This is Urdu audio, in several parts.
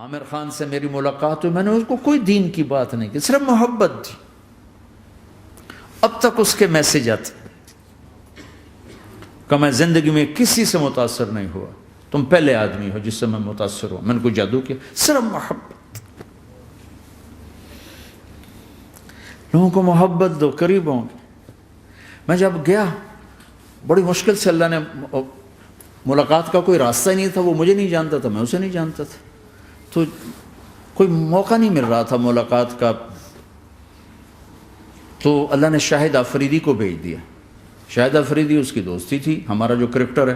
عامر خان سے میری ملاقات ہوئی، میں نے اس کو کوئی دین کی بات نہیں کی، صرف محبت تھی. اب تک اس کے میسج آتے کہ میں زندگی میں کسی سے متاثر نہیں ہوا، تم پہلے آدمی ہو جس سے میں متاثر ہوں. میں نے کوئی جادو کیا، صرف محبت. لوگوں کو محبت دو، قریب ہوں گے. میں جب گیا بڑی مشکل سے اللہ نے، ملاقات کا کوئی راستہ ہی نہیں تھا، وہ مجھے نہیں جانتا تھا، میں اسے نہیں جانتا تھا، تو کوئی موقع نہیں مل رہا تھا ملاقات کا. تو اللہ نے شاہد آفریدی کو بھیج دیا. شاہد آفریدی اس کی دوستی تھی، ہمارا جو کرکٹر ہے.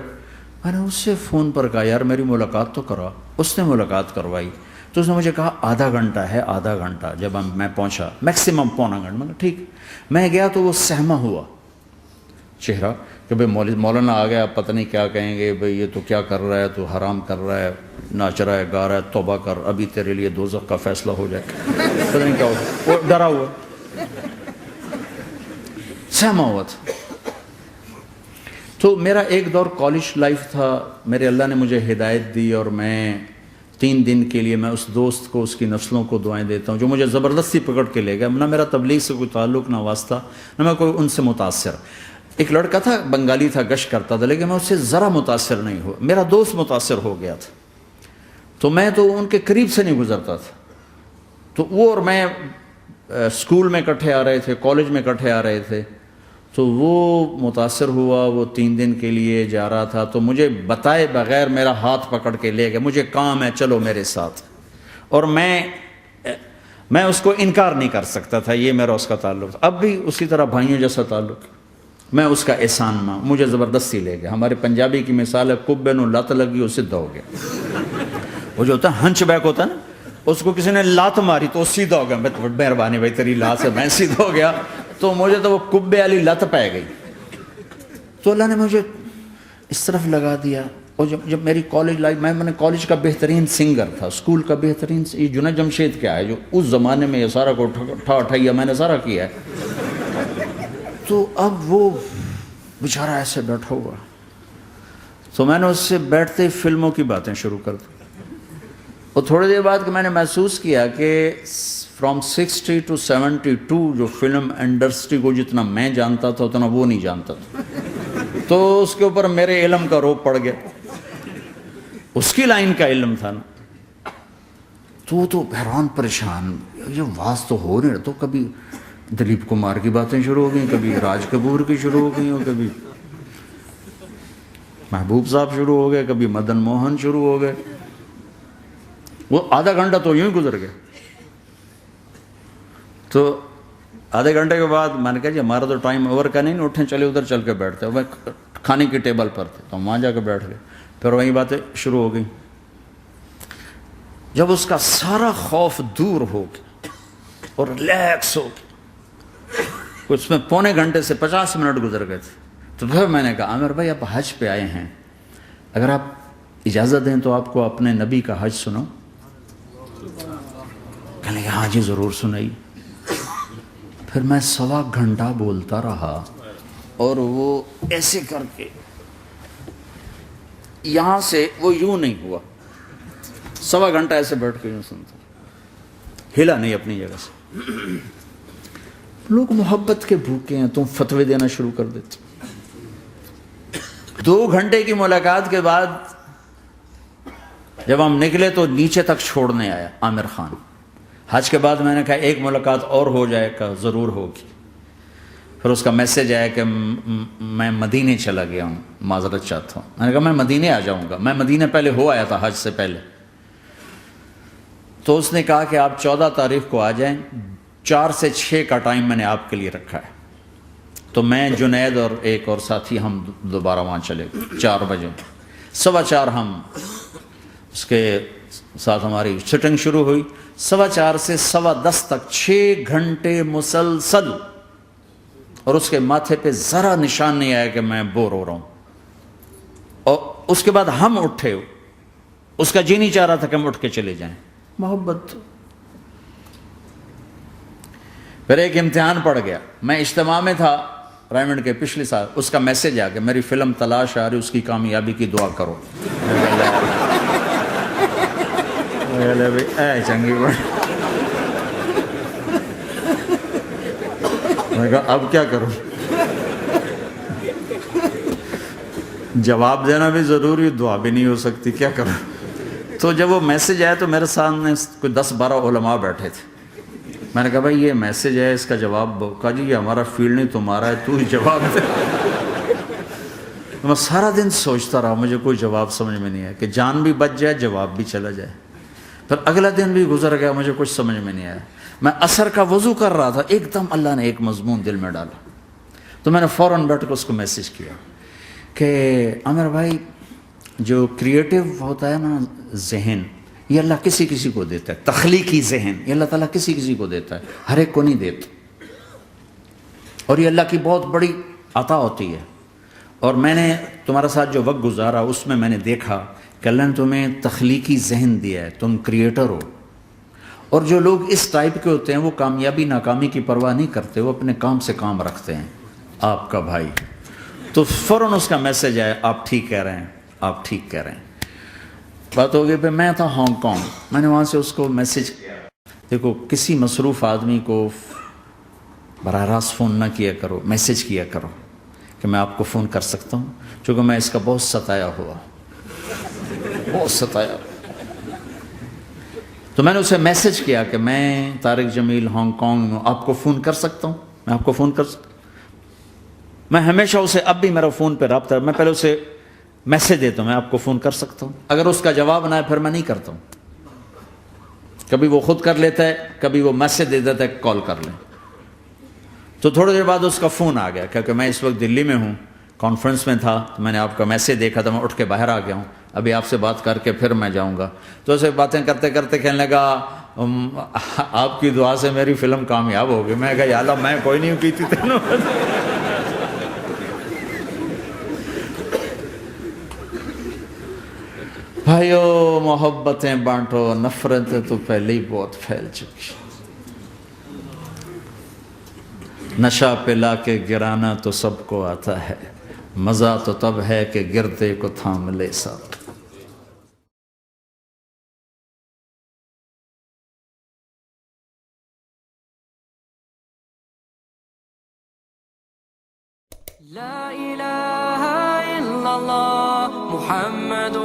میں نے اس سے فون پر کہا یار میری ملاقات تو کرا. اس نے ملاقات کروائی. تو اس نے مجھے کہا آدھا گھنٹہ ہے، آدھا گھنٹہ. جب میں پہنچا میکسیمم پونا گھنٹہ. میں نے ٹھیک. میں گیا تو وہ سہما ہوا چہرہ کہ بھئی مولانا آ گیا، پتہ نہیں کیا کہیں گے، بھئی یہ تو کیا کر رہا ہے، تو حرام کر رہا ہے، ناچ رہا ہے، گا رہا ہے، توبہ کر، ابھی تیرے لیے دوزخ کا فیصلہ ہو جائے. پتہ نہیں کیا ہوگا. وہ ڈرا ہوا سہما ہوا تھا. تو میرا ایک دور کالج لائف تھا. میرے اللہ نے مجھے ہدایت دی اور میں 3 دن کے لیے میں اس دوست کو، اس کی نسلوں کو دعائیں دیتا ہوں جو مجھے زبردستی پکڑ کے لے گیا. نہ میرا تبلیغ سے کوئی تعلق، نہ واسطہ، نہ میں کوئی ان سے متاثر. ایک لڑکا تھا، بنگالی تھا، گشت کرتا تھا، لیکن میں اس سے ذرا متاثر نہیں ہوا. میرا دوست متاثر ہو گیا تھا، تو میں تو ان کے قریب سے نہیں گزرتا تھا. تو وہ اور میں اسکول میں اکٹھے آ رہے تھے، کالج میں اکٹھے آ رہے تھے. تو وہ متاثر ہوا، وہ 3 دن کے لیے جا رہا تھا، تو مجھے بتائے بغیر میرا ہاتھ پکڑ کے لے گیا. مجھے کام ہے، چلو میرے ساتھ. اور میں اس کو انکار نہیں کر سکتا تھا، یہ میرا اس کا تعلق تھا. اب بھی اسی طرح بھائیوں جیسا تعلق. میں اس کا احسان ماں، مجھے زبردستی لے گیا. ہمارے پنجابی کی مثال ہے، کبے نو لت لگی وہ سیدھا ہو گیا. وہ جو ہوتا ہے ہنچ بیک ہوتا ہے نا، اس کو کسی نے لات ماری تو وہ سیدھا ہو گیا. مہربانی بھائی تیری لات سے میں سیدھا ہو گیا. تو مجھے تو وہ کبے والی لت پہ گئی. تو اللہ نے مجھے اس طرف لگا دیا. اور جب میری کالج لائف، میں نے کالج کا بہترین سنگر تھا، اسکول کا بہترین. یہ جنید جمشید کیا ہے جو اس زمانے میں یہ سارا کو اٹھایا میں نے سارا کیا ہے. تو اب وہ بیچارہ ایسے بیٹھا ہوا. تو میں نے اس سے بیٹھتے ہی فلموں کی باتیں شروع کر دی. اور تھوڑی دیر بعد کہ میں نے محسوس کیا کہ فرام 60 to 72 جو فلم انڈسٹری کو جتنا میں جانتا تھا اتنا وہ نہیں جانتا تھا. تو اس کے اوپر میرے علم کا روپ پڑ گیا. اس کی لائن کا علم تھا نا. تو حیران پریشان، یہ واز تو ہو نہیں رہا. تو کبھی دلیپ کمار کی باتیں شروع ہو گئیں، کبھی راج کپور کی شروع ہو گئیں، اور کبھی محبوب صاحب شروع ہو گئے، کبھی مدن موہن شروع ہو گئے. وہ آدھا گھنٹہ تو یوں ہی گزر گیا. تو آدھے گھنٹے کے بعد میں نے کہا جی ہمارا تو ٹائم اوور کا نہیں، اٹھیں چلے ادھر چل کے بیٹھتے. وہ کھانے کی ٹیبل پر تھے تو وہاں جا کے بیٹھ گئے. پھر وہیں باتیں شروع ہو گئیں. جب اس کا سارا خوف دور ہو گیا اور ریلیکس ہو گیا، اس میں پونے گھنٹے سے 50 منٹ گزر گئے تھے. تو پھر میں نے کہا عامر بھائی آپ حج پہ آئے ہیں، اگر آپ اجازت دیں تو آپ کو اپنے نبی کا حج سنو. کہنے لگے ہاں جی ضرور سنائی. پھر میں 1.25 گھنٹہ بولتا رہا اور وہ ایسے کر کے یہاں سے وہ یوں نہیں ہوا. 1.25 گھنٹہ ایسے بیٹھ کے یوں سنتا، ہلا نہیں اپنی جگہ سے. لوگ محبت کے بھوکے ہیں، تم فتوے دینا شروع کر دیتے. 2 گھنٹے کی ملاقات کے بعد جب ہم نکلے تو نیچے تک چھوڑنے آیا عامر خان. حج کے بعد میں نے کہا ایک ملاقات اور ہو جائے گا، ضرور ہوگی. پھر اس کا میسج آیا کہ میں مدینے چلا گیا ہوں، معذرت چاہتا ہوں. میں نے کہا میں مدینے آ جاؤں گا. میں مدینے پہلے ہو آیا تھا حج سے پہلے. تو اس نے کہا کہ آپ 14 تاریخ کو آ جائیں، 4 سے 6 کا ٹائم میں نے آپ کے لیے رکھا ہے. تو میں جنید اور ایک اور ساتھی ہم دوبارہ وہاں چلے گئے. 4 بجے 4:15 ہم اس کے ساتھ ہماری سٹنگ شروع ہوئی. 4:15 سے 10:15 تک 6 گھنٹے مسلسل. اور اس کے ماتھے پہ ذرا نشان نہیں آیا کہ میں بور ہو رہا ہوں. اور اس کے بعد ہم اٹھے، اس کا جی نہیں چاہ رہا تھا کہ ہم اٹھ کے چلے جائیں. محبت. پھر ایک امتحان پڑ گیا. میں اجتماع میں تھا رائمنڈ کے پچھلے سال. اس کا میسج آ گیا میری فلم تلاش آ رہی، اس کی کامیابی کی دعا کرو. لے بھائی اے چنگی بڑی. میں کہا اب کیا کروں؟ جواب دینا بھی ضروری، دعا بھی نہیں ہو سکتی، کیا کروں؟ تو جب وہ میسج آیا تو میرے سامنے کوئی 10-12 علماء بیٹھے تھے. میں نے کہا بھائی یہ میسج ہے، اس کا جواب دو. کہا جی یہ ہمارا فیلڈ نہیں تمہارا ہے، تو ہی جواب دے. میں سارا دن سوچتا رہا، مجھے کوئی جواب سمجھ میں نہیں آیا کہ جان بھی بچ جائے، جواب بھی چلا جائے. پھر اگلا دن بھی گزر گیا، مجھے کچھ سمجھ میں نہیں آیا. میں عصر کا وضو کر رہا تھا، ایک دم اللہ نے ایک مضمون دل میں ڈالا. تو میں نے فوراً بیٹھ کے اس کو میسج کیا کہ عامر بھائی جو کریٹو ہوتا ہے نا ذہن، یہ اللہ کسی کسی کو دیتا ہے. تخلیقی ذہن یہ اللہ تعالیٰ کسی کسی کو دیتا ہے، ہر ایک کو نہیں دیتا. اور یہ اللہ کی بہت بڑی عطا ہوتی ہے. اور میں نے تمہارے ساتھ جو وقت گزارا اس میں نے دیکھا کہ اللہ نے تمہیں تخلیقی ذہن دیا ہے، تم کریٹر ہو. اور جو لوگ اس ٹائپ کے ہوتے ہیں وہ کامیابی ناکامی کی پرواہ نہیں کرتے، وہ اپنے کام سے کام رکھتے ہیں. آپ کا بھائی تو فوراً اس کا میسج آیا، آپ ٹھیک کہہ رہے ہیں، آپ ٹھیک کہہ رہے ہیں. بات ہو گئی پہ میں تھا ہانگ کانگ. میں نے وہاں سے اس کو میسج کیا. دیکھو کسی مصروف آدمی کو براہ راست فون نہ کیا کرو، میسج کیا کرو کہ میں آپ کو فون کر سکتا ہوں، چونکہ میں اس کا بہت ستایا ہوا، بہت ستایا. تو میں نے اسے میسج کیا کہ میں طارق جمیل ہانگ کانگ میں آپ کو فون کر سکتا ہوں، میں آپ کو فون کر سکتا ہوں. میں ہمیشہ اسے، اب بھی میرا فون پہ رابطہ ہے، میں پہلے اسے میسج دیتا ہوں میں آپ کو فون کر سکتا ہوں. اگر اس کا جواب نہ ہے پھر میں نہیں کرتا ہوں. کبھی وہ خود کر لیتا ہے، کبھی وہ میسج دے دیتا ہے کال کر لیں. تو تھوڑی دیر بعد اس کا فون آ گیا کیونکہ میں اس وقت دلی میں ہوں، کانفرنس میں تھا. تو میں نے آپ کا میسج دیکھا تھا، میں اٹھ کے باہر آ گیا ہوں، ابھی آپ سے بات کر کے پھر میں جاؤں گا. تو اسے باتیں کرتے کرتے کہنے لگا آپ کی دعا سے میری فلم کامیاب ہو گئی. میں کہا یا اللہ میں کوئی نہیں کی تھی تینوں. بھائیو محبتیں بانٹو، نفرتیں تو پہلے ہی بہت پھیل چکی. نشہ پلا کے گرانا تو سب کو آتا ہے، مزہ تو تب ہے کہ گرتے کو تھام لے ساتھ. لا إله إلا الله محمد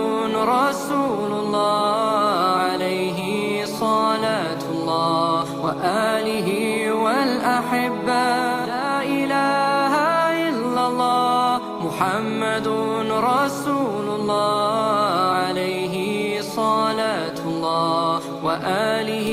رسول الله عليه صلاة الله وآله والأحبة. لا إله إلا الله محمد رسول الله عليه صلاة الله وآله